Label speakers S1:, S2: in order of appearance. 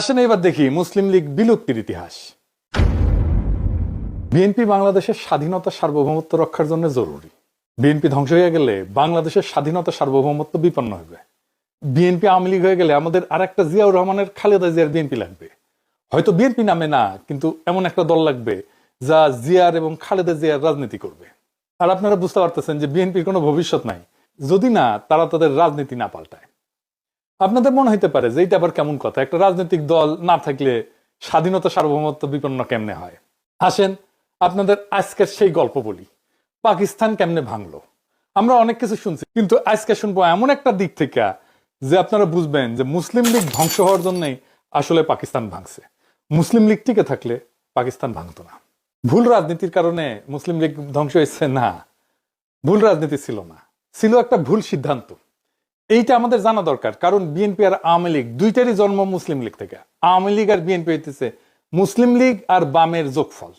S1: আসেন এবার দেখি মুসলিম লীগ বিলুপ্তির ইতিহাস। বিএনপি বাংলাদেশের স্বাধীনতা সার্বভৌমত্ব রক্ষার জন্য জরুরি। বিএনপি ধ্বংস হয়ে গেলে বাংলাদেশের স্বাধীনতা সার্বভৌমত্ব বিপন্ন হবে। বিএনপি আওয়ামী লীগ হয়ে গেলে আমাদের আর একটা জিয়াউর রহমানের খালেদা জিয়ার বিএনপি লাগবে। হয়তো বিএনপি নামে না, কিন্তু এমন একটা দল লাগবে যা জিয়ার এবং খালেদা জিয়ার রাজনীতি করবে। আর আপনারা বুঝতে পারতেছেন যে বিএনপির কোনো ভবিষ্যৎ নাই যদি না তারা তাদের রাজনীতি না পাল্টায়। আপনাদের মনে হইতে পারে যে এটা আবার কেমন কথা, একটা রাজনৈতিক দল না থাকলে স্বাধীনতা সার্বভৌমত্ব বিপন্ন কেমনে হয়। আসেন আপনাদের আজকের সেই গল্প বলি, পাকিস্তান কেমনে ভাঙলো। আমরা অনেক কিছু শুনছি, কিন্তু আজকে শুনবো এমন একটা দিক থেকে যে আপনারা বুঝবেন যে মুসলিম লীগ ধ্বংস হওয়ার জন্যই আসলে পাকিস্তান ভাঙছে। মুসলিম লীগ টিকে থাকলে পাকিস্তান ভাঙতো না। ভুল রাজনীতির কারণে মুসলিম লীগ ধ্বংস হয়েছে না, ভুল রাজনীতি ছিল না, ছিল একটা ভুল সিদ্ধান্ত। এইটা আমাদের জানা দরকার, কারণ বিএনপি আর আওয়ামী লীগ দুইটারই জন্ম মুসলিম লীগ থেকে। আওয়ামী লীগ আর বিএনপি হইতেছে মুসলিম লীগ আর বামের যোগফল।